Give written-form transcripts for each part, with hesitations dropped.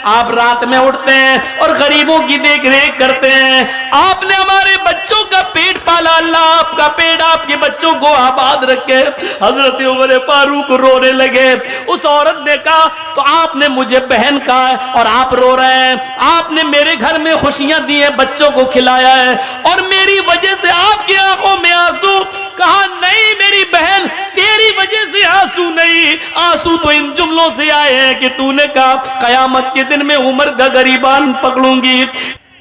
आप रात में उठते हैं और गरीबों की देख रेख करते हैं। आपने हमारे बच्चों का पेट पाला, अल्लाह आपका पेट आपके बच्चों को आबाद रखे। हजरत उमर फारूक रोने लगे। उस औरत ने कहा तो आपने मुझे बहन कहा और आप रो रहे हैं। आपने मेरे घर में खुशियां दी है, बच्चों को खिलाया है और मेरी वजह से आपकी आंखों में आंसू। कहा नहीं मेरी बहन, तेरी वजह से आंसू नहीं, आंसू तो इन जुमलों से आए हैं कि तूने कहा कयामत के दिन में उमर का गरीबान पकड़ूंगी।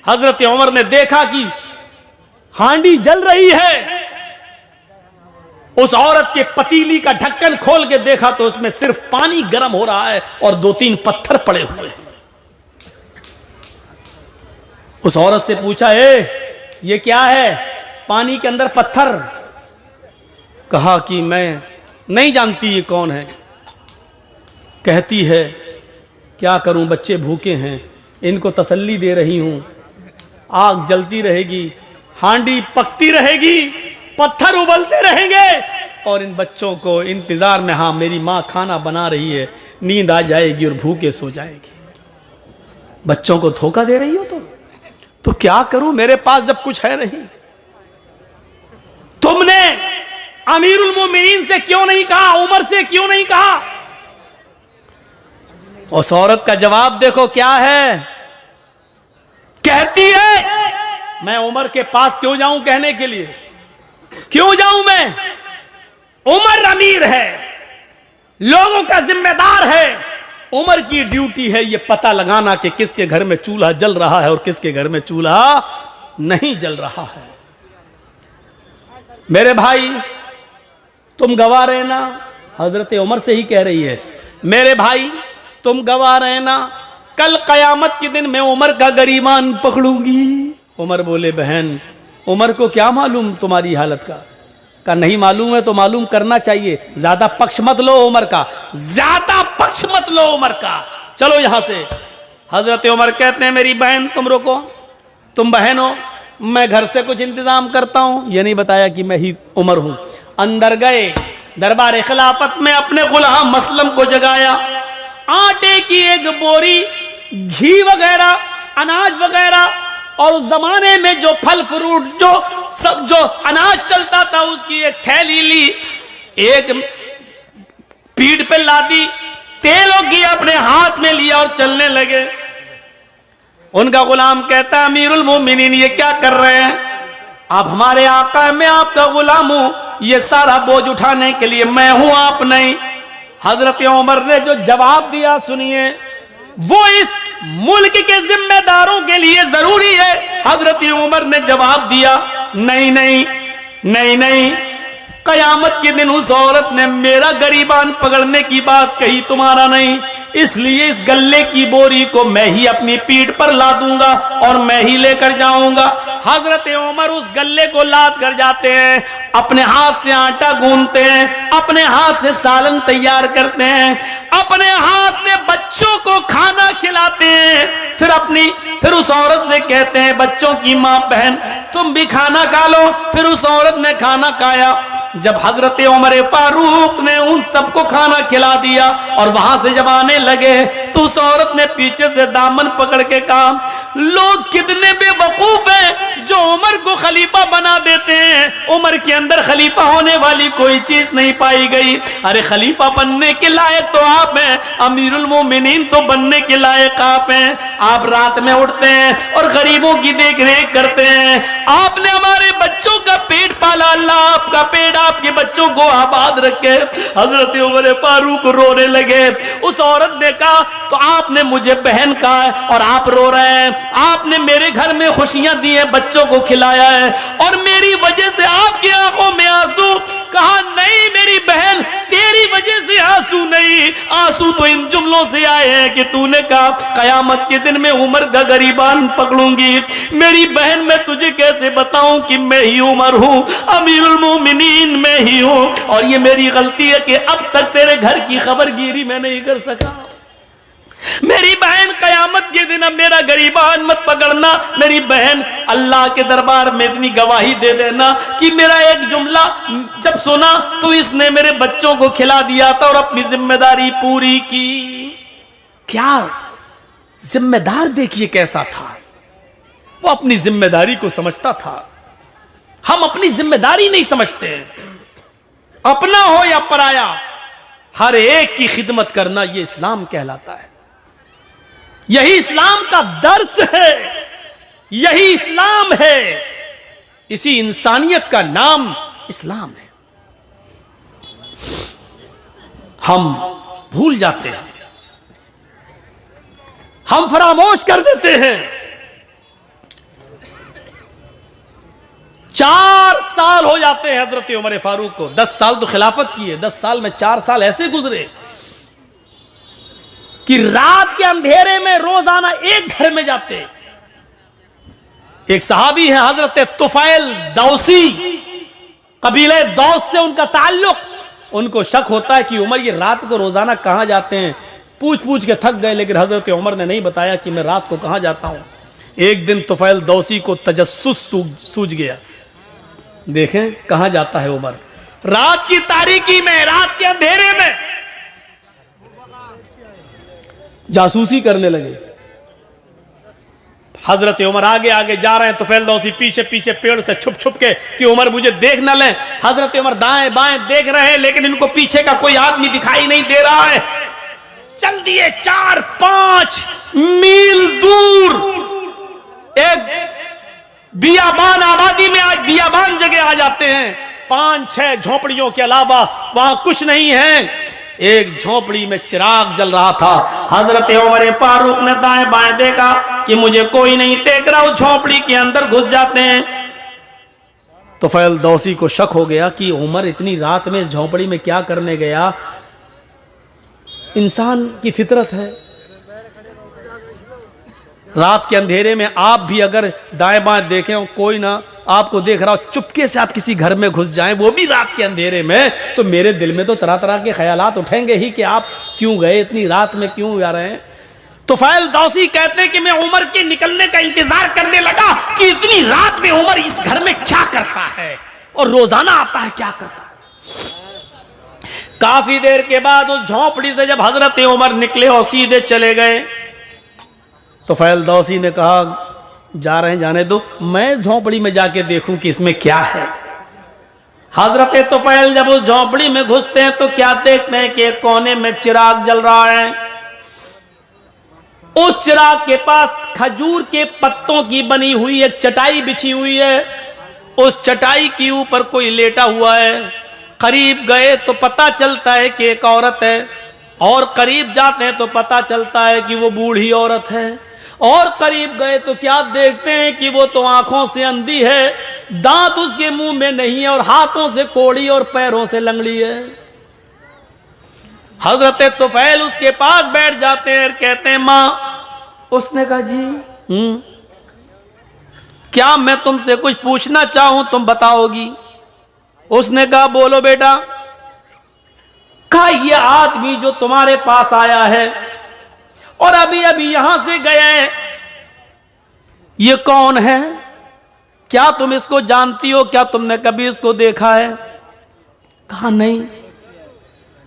हजरत उमर ने देखा कि हांडी जल रही है। उस औरत के पतीली का ढक्कन खोल के देखा तो उसमें सिर्फ पानी गर्म हो रहा है और 2-3 पत्थर पड़े हुए हैं। उस औरत से पूछा, ये क्या है पानी के अंदर पत्थर? कहा कि मैं नहीं जानती ये कौन है। कहती है क्या करूं, बच्चे भूखे हैं, इनको तसल्ली दे रही हूं। आग जलती रहेगी, हांडी पकती रहेगी, पत्थर उबलते रहेंगे और इन बच्चों को इंतजार में, हाँ मेरी माँ खाना बना रही है, नींद आ जाएगी और भूखे सो जाएगी। बच्चों को धोखा दे रही हो तो क्या करूं, मेरे पास जब कुछ है नहीं। तुमने अमीरुल मोमिनीन से क्यों नहीं कहा, उमर से क्यों नहीं कहा? उस औरत का जवाब देखो क्या है। कहती है मैं उमर के पास क्यों जाऊं कहने के लिए, क्यों जाऊं मैं? उमर अमीर है, लोगों का जिम्मेदार है। उमर की ड्यूटी है ये पता लगाना कि किसके घर में चूल्हा जल रहा है और किसके घर में चूल्हा नहीं जल रहा है। मेरे भाई तुम गवाह रहना, हजरत उमर से ही कह रही है, मेरे भाई तुम गवाह रहना, कल कयामत के दिन मैं उमर का गरीबान पकड़ूंगी। उमर बोले बहन, उमर को क्या मालूम तुम्हारी हालत का नहीं मालूम है तो मालूम करना चाहिए। ज्यादा पक्ष मत लो उमर का, ज्यादा पक्ष मत लो उमर का, चलो यहां से। हजरत उमर कहते हैं मेरी बहन तुम रुको, तुम बहन हो, मैं घर से कुछ इंतजाम करता हूं। ये नहीं बताया कि मैं ही उमर हूं। अंदर गए, दरबार खिलाफत में अपने गुलाम मसलम को जगाया। आटे की एक बोरी, घी वगैरह, अनाज वगैरह और उस जमाने में जो फल फ्रूट जो अनाज चलता था उसकी एक थैली ली, एक पीठ पे लादी, तेल और घी अपने हाथ में लिया और चलने लगे। उनका गुलाम कहता अमीरुल मोमिनीन ये क्या कर रहे हैं? आप हमारे आका, मैं आपका गुलाम हूं, ये सारा बोझ उठाने के लिए मैं हूं, आप नहीं। हजरत उमर ने जो जवाब दिया सुनिए, वो इस मुल्क के जिम्मेदारों के लिए जरूरी है। हजरत उमर ने जवाब दिया नहीं नहीं नहीं नहीं, कयामत के दिन उस औरत ने मेरा गरीबान पकड़ने की बात कही, तुम्हारा नहीं। इसलिए इस गल्ले की बोरी को मैं ही अपनी पीठ पर ला दूंगा और मैं ही लेकर जाऊंगा। हजरत उमर उस गल्ले को लाद कर जाते हैं, अपने हाथ से आटा गूंथते हैं, अपने हाथ से सालन तैयार करते हैं, अपने हाथ से बच्चों को खाना खिलाते हैं। फिर उस औरत से कहते हैं बच्चों की मां बहन तुम भी खाना खा लो। फिर उस औरत ने खाना खाया। जब हजरत उमर फारूक ने उन सबको खाना खिला दिया और वहां से जब आने लगे तो उस औरत ने पीछे से दामन पकड़ के कहा लोग कितने बेवकूफ हैं जो उमर को खलीफा बना देते हैं। उमर के अंदर खलीफा होने वाली कोई चीज नहीं पाई गई। अरे खलीफा बनने के लायक तो आप हैं, अमीरुल मोमिनीन तो बनने के लायक आप हैं। आप रात में उठते हैं और गरीबों की देख रेख करते हैं। आपने हमारे बच्चों का पेट पाला, अल्लाह आपका पेट आपके बच्चों को आबाद रखे। हजरत उमर फारूक रोने लगे। उस औरत ने कहा तो आपने मुझे बहन कहा और आप रो रहे हैं। आपने मेरे घर में खुशियां दी है, बच्चों को खिलाया है और मेरी वजह से आपकी आंखों में आंसू। कहा नहीं मेरी बहन, तेरी वजह से आंसू नहीं, आंसू तो इन जुमलों से आए हैं कि तूने कहा कयामत के दिन में उमर का गरीबान पकड़ूंगी। मेरी बहन मैं तुझे कैसे बताऊं कि मैं ही उमर हूं, अमीरुल मोमिनीन मैं ही हूं और ये मेरी गलती है कि अब तक तेरे घर की खबरगिरी मैं नहीं कर सका। मेरी बहन कयामत के दिन अब मेरा गरीबान मत पकड़ना। मेरी बहन अल्लाह के दरबार में इतनी गवाही दे देना कि मेरा एक जुमला जब सुना तो इसने मेरे बच्चों को खिला दिया था और अपनी जिम्मेदारी पूरी की। क्या जिम्मेदार देखिए कैसा था, वो अपनी जिम्मेदारी को समझता था। हम अपनी जिम्मेदारी नहीं समझते, अपना हो या पराया, हर एक की खिदमत करना यह इस्लाम कहलाता है। यही इस्लाम का दर्स है, यही इस्लाम है, इसी इंसानियत का नाम इस्लाम है। हम भूल जाते हैं, हम फरामोश कर देते हैं। 4 साल हो जाते हैं हजरत उमर फारूक को, 10 साल तो खिलाफत की है, 10 साल में 4 साल ऐसे गुजरे कि रात के अंधेरे में रोजाना एक घर में जाते। एक सहाबी है हजरत तुफैल दौसी, कबीले दौस से उनका ताल्लुक। उनको शक होता है कि उमर ये रात को रोजाना कहां जाते हैं। पूछ पूछ के थक गए, लेकिन हजरत उमर ने नहीं बताया कि मैं रात को कहां जाता हूं। एक दिन तुफैल दौसी को तजस्सुस सूझ गया, देखें कहां जाता है उमर। रात की तारीकी में, रात के अंधेरे में जासूसी करने लगे। हजरत उमर आगे आगे जा रहे हैं, तुफैल दौसी पीछे पीछे पेड़ से छुप छुप के कि उमर मुझे देख न लें। हजरत उमर दाएं बाएं देख रहे हैं, लेकिन इनको पीछे का कोई आदमी दिखाई नहीं दे रहा है। चल दिए 4-5 मील दूर एक बियाबान आबादी में, आज बियाबान जगह आ जाते हैं। 5-6 झोपड़ियों के अलावा वहां कुछ नहीं है। एक झोपड़ी में चिराग जल रहा था। हजरत उमर फारूक ने दाएं बाएं देखा कि मुझे कोई नहीं देख रहा, उस झोपड़ी के अंदर घुस जाते हैं। तो तुफैल दौसी को शक हो गया कि उमर इतनी रात में इस झोपड़ी में क्या करने गया। इंसान की फितरत है, रात के अंधेरे में आप भी अगर दाएं बाएं देखें और कोई ना आपको देख रहा हो, चुपके से आप किसी घर में घुस जाएं, वो भी रात के अंधेरे में, तो मेरे दिल में तो तरह तरह के ख्यालात उठेंगे ही कि आप क्यों गए, इतनी रात में क्यों जा रहे हैं। तुफैल दौसी कहते हैं कि मैं उमर के निकलने का इंतजार करने लगा कि इतनी रात में उमर इस घर में क्या करता है और रोजाना आता है क्या करता है। काफी देर के बाद उस झोंपड़ी से जब हजरत उमर निकले और सीधे चले गए, तो तुफैल दौसी ने कहा जा रहे हैं जाने दो, मैं झोंपड़ी में जाके देखूं कि इसमें क्या है। हजरत तुफैल जब उस झोंपड़ी में घुसते हैं तो क्या देखते हैं कि कोने में चिराग जल रहा है। उस चिराग के पास खजूर के पत्तों की बनी हुई एक चटाई बिछी हुई है। उस चटाई के ऊपर कोई लेटा हुआ है। करीब गए तो पता चलता है कि एक औरत है, और करीब जाते हैं तो पता चलता है कि वो बूढ़ी औरत है। और करीब गए तो क्या देखते हैं कि वो तो आंखों से अंधी है, दांत उसके मुंह में नहीं है, और हाथों से कोड़ी और पैरों से लंगड़ी है। हजरत तुफैल उसके पास बैठ जाते हैं और कहते हैं माँ। उसने कहा जी क्या मैं तुमसे कुछ पूछना चाहूं तुम बताओगी। उसने कहा बोलो बेटा। कहा ये आदमी जो तुम्हारे पास आया है और अभी अभी यहां से गया है, ये कौन है, क्या तुम इसको जानती हो, क्या तुमने कभी इसको देखा है। कहा नहीं,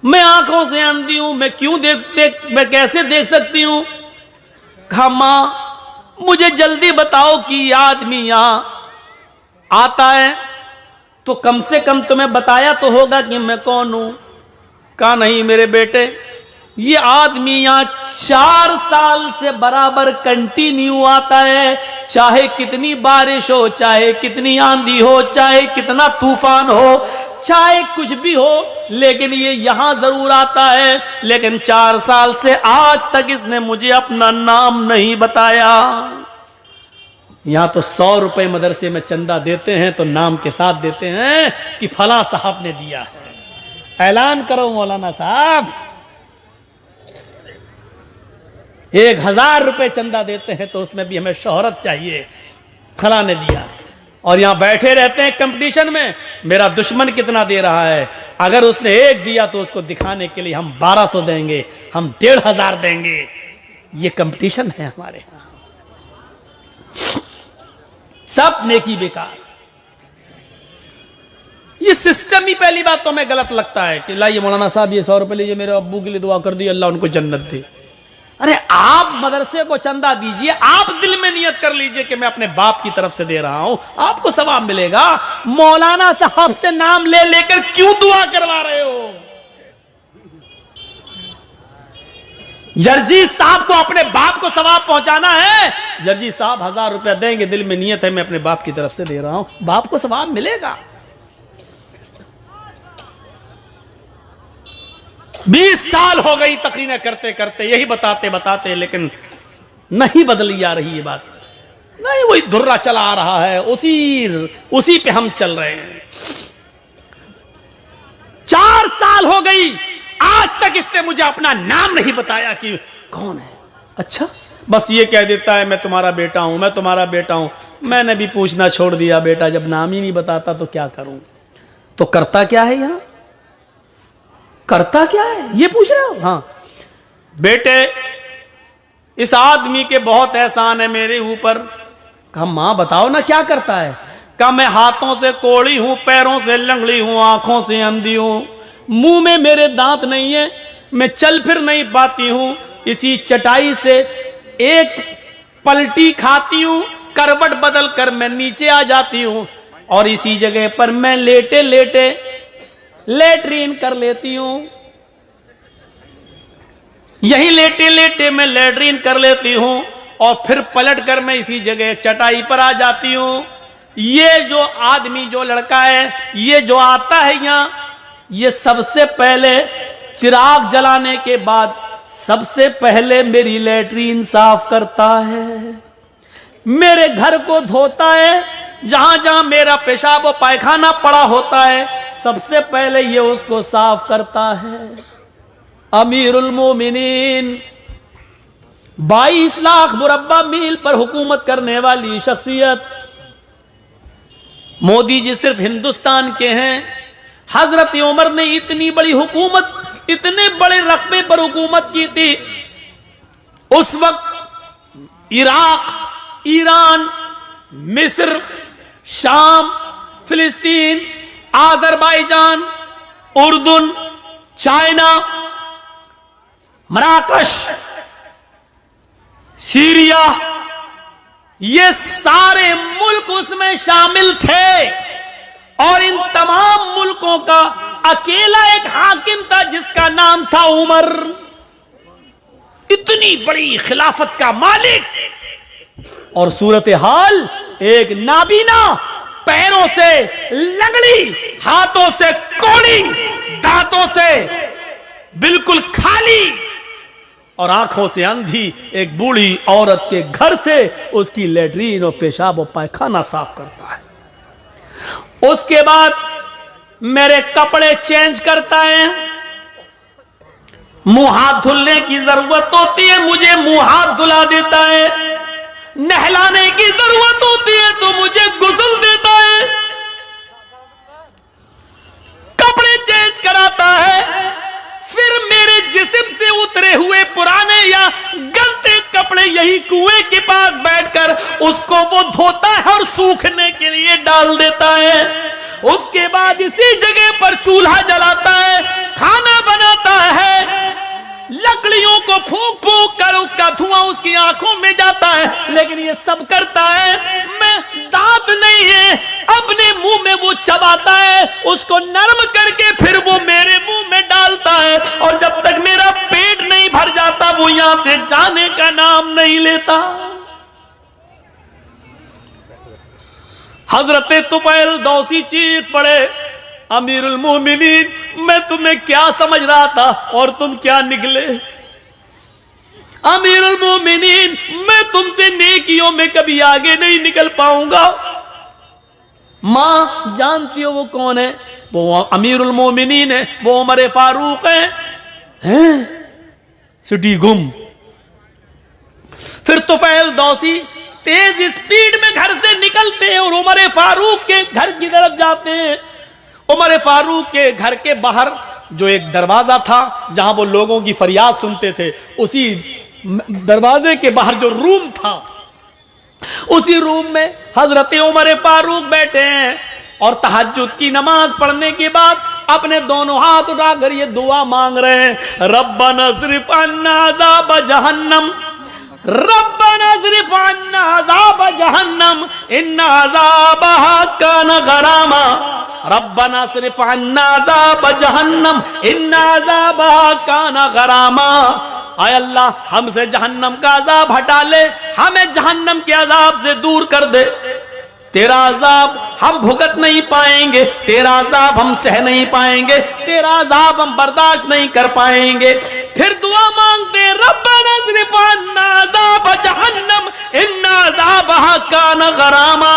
मैं आंखों से अंधी हूं, मैं क्यों मैं कैसे देख सकती हूं। कहा मां मुझे जल्दी बताओ कि ये आदमी यहां आता है तो कम से कम तुम्हें बताया तो होगा कि मैं कौन हूं। कहा नहीं मेरे बेटे, ये आदमी यहां 4 साल से बराबर कंटिन्यू आता है, चाहे कितनी बारिश हो, चाहे कितनी आंधी हो, चाहे कितना तूफान हो, चाहे कुछ भी हो, लेकिन ये यहां जरूर आता है। लेकिन 4 साल से आज तक इसने मुझे अपना नाम नहीं बताया। यहां तो 100 रुपए मदरसे में चंदा देते हैं तो नाम के साथ देते हैं कि फला साहब ने दिया है। ऐलान करो मौलाना साहब, 1000 रुपए चंदा देते हैं तो उसमें भी हमें शोहरत चाहिए, फला ने दिया। और यहां बैठे रहते हैं कंपटीशन में, मेरा दुश्मन कितना दे रहा है। अगर उसने 1 दिया तो उसको दिखाने के लिए हम 1200 देंगे, हम 1500 देंगे। ये कंपटीशन है हमारे यहां। सब नेकी बेकार। ये सिस्टम ही पहली बात तो हमें गलत लगता है कि लाइए मौलाना साहब ये 100 रुपए लीजिए, मेरे अब्बू के लिए दुआ कर दी, अल्लाह उनको जन्नत दे। अरे आप मदरसे को चंदा दीजिए, आप दिल में नियत कर लीजिए कि मैं अपने बाप की तरफ से दे रहा हूं, आपको सवाब मिलेगा। मौलाना साहब से नाम ले लेकर क्यों दुआ करवा रहे हो? जर्जी साहब को अपने बाप को सवाब पहुंचाना है, जर्जी साहब 1000 रुपया देंगे, दिल में नियत है मैं अपने बाप की तरफ से दे रहा हूं, बाप को सवाब मिलेगा। 20 साल हो गई तकरीरें करते करते, यही बताते बताते, लेकिन नहीं बदली जा रही ये बात, नहीं, वही धुर्रा चला आ रहा है, उसी पे हम चल रहे हैं। 4 साल हो गई, आज तक इसने मुझे अपना नाम नहीं बताया कि कौन है। अच्छा, बस ये कह देता है मैं तुम्हारा बेटा हूं, मैं तुम्हारा बेटा हूं। मैंने भी पूछना छोड़ दिया, बेटा जब नाम ही नहीं बताता तो क्या करूं। तो करता क्या है यहां, करता क्या है ये पूछ रहे हो? हाँ बेटे, इस आदमी के बहुत एहसान है मेरे ऊपर। कहा मां बताओ ना क्या करता है। कहा मैं हाथों से कोड़ी हूं, पैरों से लंगड़ी हूं, आंखों से अंधी हूं, मुंह में मेरे दांत नहीं है, मैं चल फिर नहीं पाती हूं, इसी चटाई से एक पलटी खाती हूं, करवट बदल कर मैं नीचे आ जाती हूं, और इसी जगह पर मैं लेटे लेटे लेटरीन कर लेती हूं, यही लेटे लेटे मैं लेटरीन कर लेती हूं, और फिर पलट कर मैं इसी जगह चटाई पर आ जाती हूं। ये जो आदमी, जो लड़का है, ये जो आता है यहां, ये सबसे पहले चिराग जलाने के बाद सबसे पहले मेरी लेटरीन साफ करता है, मेरे घर को धोता है, जहां जहां मेरा पेशाब और पायखाना पड़ा होता है सबसे पहले ये उसको साफ करता है। अमीरुल मोमिनीन, 22 लाख मुरब्बा मील पर हुकूमत करने वाली शख्सियत, मोदी जी सिर्फ हिंदुस्तान के हैं। हजरत उमर ने इतनी बड़ी हुकूमत, इतने बड़े रकबे पर हुकूमत की थी। उस वक्त इराक, ईरान, मिस्र, शाम, फिलिस्तीन, आजरबाईजान, उर्दुन, चाइना, मराकश, सीरिया, ये सारे मुल्क उसमें शामिल थे, और इन तमाम मुल्कों का अकेला एक हाकिम था जिसका नाम था उमर। इतनी बड़ी खिलाफत का मालिक, और सूरत हाल एक नाबीना, पैरों से लंगड़ी, हाथों से कोड़ी, दांतों से बिल्कुल खाली और आंखों से अंधी एक बूढ़ी औरत के घर से उसकी लेटरीन और पेशाब और पायखाना साफ करता है। उसके बाद मेरे कपड़े चेंज करता है, मुंह हाथ धुलने की जरूरत होती है मुझे मुंह हाथ धुला देता है, नहलाने की जरूरत होती है तो मुझे गुस्ल देता है, कपड़े चेंज कराता है, फिर मेरे जिस्म से उतरे हुए पुराने या गलते कपड़े यही कुएं के पास बैठकर उसको वो धोता है और सूखने के लिए डाल देता है। उसके बाद इसी जगह पर चूल्हा जलाता है, खाना बनाता है, लकड़ियों को फूंक फूंक कर उसका धुआं उसकी आंखों में जाता है, लेकिन ये सब करता है। मैं दांत नहीं है, अपने मुंह में वो चबाता है, उसको नरम करके फिर वो मेरे मुंह में डालता है, और जब तक मेरा पेट नहीं भर जाता वो यहां से जाने का नाम नहीं लेता। हजरत तुफैल दौसी चीख पड़े, अमीरुल मोमिनीन, मैं तुम्हें क्या समझ रहा था और तुम क्या निकले। अमीरुल मोमिनीन, मैं तुमसे नेकियों में कभी आगे नहीं निकल पाऊंगा। मां जानती हो वो कौन है? वो अमीरुल मोमिनीन है, वो उमर फारूक हैं? सिटी गुम। फिर तुफैल दौसी तेज स्पीड में घर से निकलते हैं और उमर फारूक के घर की तरफ जाते हैं। उमर फारूक के घर के बाहर जो एक दरवाजा था जहां वो लोगों की फरियाद सुनते थे, उसी दरवाजे के बाहर जो रूम था, उसी रूम में हजरत उमर फारूक बैठे हैं, और तहज्जुद की नमाज पढ़ने के बाद अपने दोनों हाथ उठाकर ये दुआ मांग रहे हैं, रब्बना सिर्फ अन्ना अज़ाब जहन्नम, रब्बना सिर्फ अन्ना अज़ाब जहन्नम इन्ना अज़ाबहा कान गरामा, रब्बना सिर्फ अन्ना अज़ाब जहन्नम इन्ना अज़ाबहा कान गरामा। आय अल्लाह हमसे जहन्नम का अजाब हटा ले, हमें जहन्नम के अजाब से दूर कर दे। तेरा अजाब हम भुगत नहीं पाएंगे, तेरा अजाब हम सह नहीं पाएंगे, तेरा अजाब हम बर्दाश्त नहीं कर पाएंगे। फिर दुआ मांगते रब्बना सिर्फ अन्ना अज़ाब जहन्नम इन्ना अज़ाबहा कान गरामा।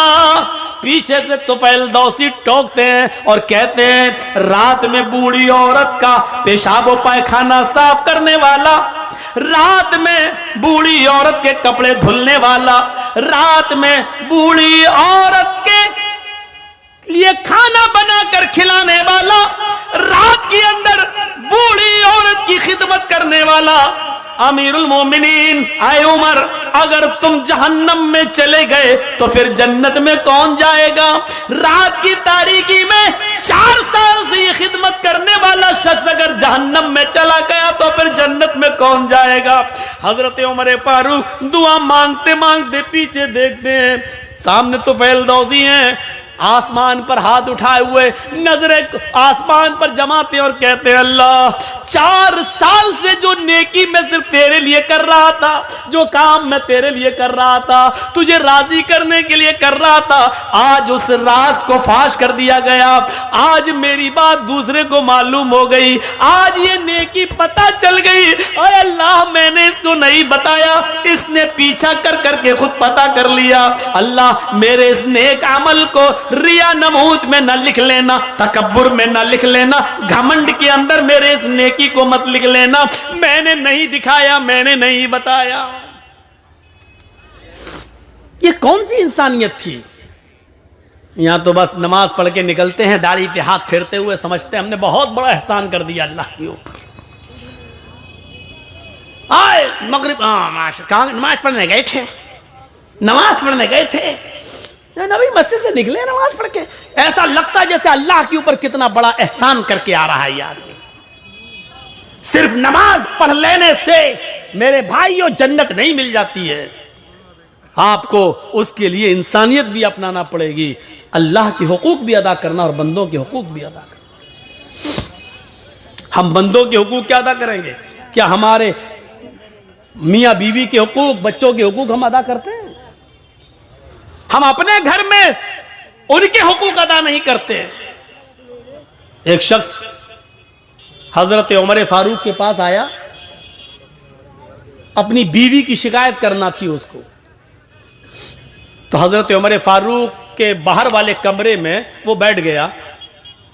पीछे से तुफैल दौसी टोकते हैं और कहते हैं रात में बूढ़ी औरत का पेशाब व पायखाना साफ करने वाला, रात में बूढ़ी औरत के कपड़े धुलने वाला, रात में बूढ़ी औरत के लिए खाना बनाकर खिलाने वाला, रात के अंदर बूढ़ी औरत की खिदमत करने वाला। अमीरुल मोमिनीन आए उमर, अगर तुम जहन्नम में चले गए तो फिर जन्नत में कौन जाएगा? रात की तारीकी में 4 साल से ये खिदमत करने वाला शख्स अगर जहन्नम में चला गया तो फिर जन्नत में कौन जाएगा? हजरत उमर फारूक दुआ मांगते मांगते पीछे देखते हैं, सामने तो फैल दौसी हैं, आसमान पर हाथ उठाए हुए नजरें आसमान पर जमाते और कहते अल्लाह 4 साल से जो नेकी मैं सिर्फ तेरे लिए कर रहा था, जो काम मैं तेरे लिए कर रहा था, तुझे राजी करने के लिए कर रहा था, आज उस राज को फाश कर दिया गया, आज मेरी बात दूसरे को मालूम हो गई, आज ये नेकी पता चल गई। और अल्लाह मैंने इसको नहीं बताया, इसने पीछा कर करके खुद पता कर लिया। अल्लाह मेरे इस नेक अमल को रिया नमूद में न लिख लेना, तकब्बुर में न लिख लेना, घमंड के अंदर मेरे इस नेकी को मत लिख लेना। मैंने नहीं दिखाया, मैंने नहीं बताया। ये कौन सी इंसानियत थी? यहां तो बस नमाज पढ़ के निकलते हैं दाढ़ी पे हाथ फेरते हुए, समझते हैं हमने बहुत बड़ा एहसान कर दिया अल्लाह के ऊपर। आए मगरिब कहाँ नमाज पढ़ने गए थे, नमाज पढ़ने गए थे, नबी मस्जिद से निकले नमाज पढ़ के, ऐसा लगता है जैसे अल्लाह के ऊपर कितना बड़ा एहसान करके आ रहा है यार। सिर्फ नमाज पढ़ लेने से मेरे भाइयों जन्नत नहीं मिल जाती है, आपको उसके लिए इंसानियत भी अपनाना पड़ेगी, अल्लाह के हुकूक भी अदा करना और बंदों के हुकूक भी अदा करना। हम बंदों के हुकूक क्या अदा करेंगे? क्या हमारे मियाँ बीवी के हुकूक, बच्चों के हुकूक हम अदा करते हैं? हम अपने घर में उनके हुकूक अदा नहीं करते। एक शख्स हजरत उमर फारूक के पास आया, अपनी बीवी की शिकायत करना थी उसको। तो हजरत उमर फारूक के बाहर वाले कमरे में वो बैठ गया,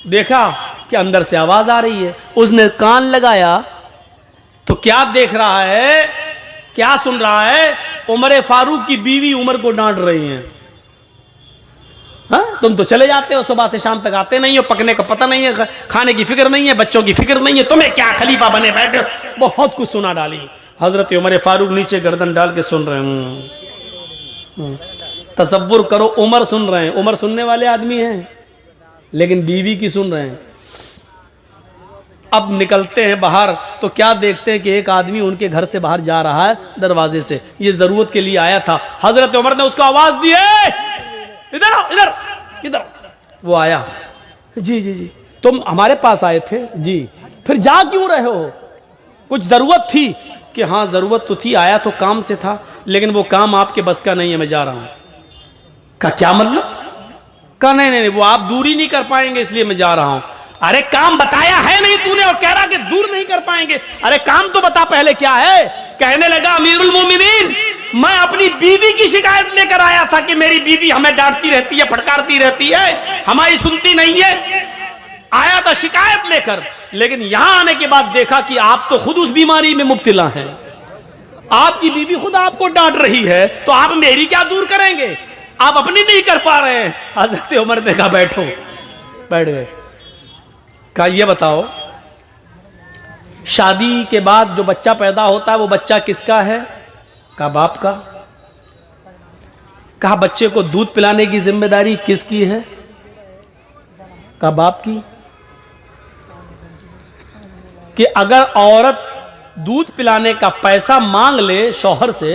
देखा कि अंदर से आवाज आ रही है, उसने कान लगाया तो क्या देख रहा है, क्या सुन रहा है? उमर फारूक की बीवी उमर को डांट रही है, हाँ तुम तो चले जाते हो, सुबह से शाम तक आते नहीं हो, पकने का पता नहीं है, खाने की फिक्र नहीं है, बच्चों की फिक्र नहीं है, तुम्हें क्या खलीफा बने बैठे। बहुत कुछ सुना डाली। हजरत उमर फारूक नीचे गर्दन डाल के सुन रहे हैं। तसव्वुर करो उमर सुन रहे हैं, उमर सुनने वाले आदमी हैं, लेकिन बीवी की सुन रहे हैं। अब निकलते हैं बाहर तो क्या देखते हैं कि एक आदमी उनके घर से बाहर जा रहा है दरवाजे से, ये जरूरत के लिए आया था। हजरत उमर ने उसको आवाज दी, इधर आओ, इधर इधर। वो आया, जी जी जी तुम हमारे पास आए थे जी, फिर जा क्यों रहे हो? कुछ जरूरत थी? कि हाँ जरूरत तो थी, आया तो काम से था, लेकिन वो काम आपके बस का नहीं है, मैं जा रहा हूं। का क्या मतलब? का नहीं नहीं वो आप दूरी नहीं कर पाएंगे इसलिए मैं जा रहा हूं। अरे काम बताया है नहीं तूने और कह रहा कि दूर नहीं कर पाएंगे, अरे काम तो बता पहले क्या है। कहने लगा अमीरुल मोमिनीन मैं अपनी बीवी की शिकायत लेकर आया था कि मेरी बीवी हमें डांटती रहती है, फटकारती रहती है, हमारी सुनती नहीं है। आया था शिकायत लेकर, लेकिन यहां आने के बाद देखा कि आप तो खुद उस बीमारी में मुब्तला हैं, आपकी बीवी खुद आपको डांट रही है, तो आप मेरी क्या दूर करेंगे? आप अपनी नहीं कर पा रहे हैं। हजरत उमर ने कहा बैठो, बैठ गए। कहा ये बताओ शादी के बाद जो बच्चा पैदा होता है वो बच्चा किसका है? कहा बाप का। कहा बच्चे को दूध पिलाने की जिम्मेदारी किसकी है? कहा बाप की। कि अगर औरत दूध पिलाने का पैसा मांग ले शौहर से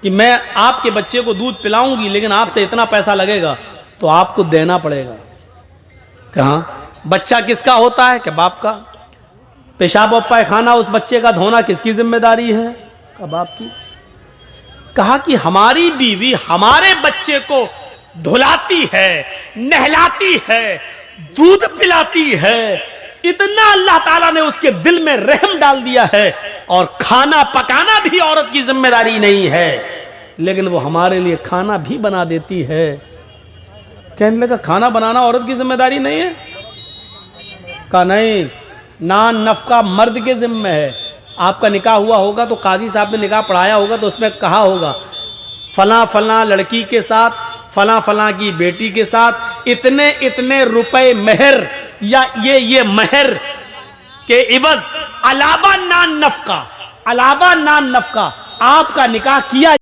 कि मैं आपके बच्चे को दूध पिलाऊंगी लेकिन आपसे इतना पैसा लगेगा, तो आपको देना पड़ेगा। कहाँ बच्चा किसका होता है? कि बाप का। पेशाब और पैखाना उस बच्चे का धोना किसकी जिम्मेदारी है? का बाप की। कहा कि हमारी बीवी हमारे बच्चे को धुलाती है, नहलाती है, दूध पिलाती है, इतना अल्लाह ताला ने उसके दिल में रहम डाल दिया है। और खाना पकाना भी औरत की जिम्मेदारी नहीं है, लेकिन वो हमारे लिए खाना भी बना देती है। कहने लगा खाना बनाना औरत की जिम्मेदारी नहीं है? कहा नहीं, नान नफका मर्द के जिम्मे है। आपका निकाह हुआ होगा तो काजी साहब ने निकाह पढ़ाया होगा तो उसमें कहा होगा फला फला लड़की के साथ, फला फला की बेटी के साथ इतने इतने रुपए मेहर या ये मेहर के इवज अलावा नान नफका आपका निकाह किया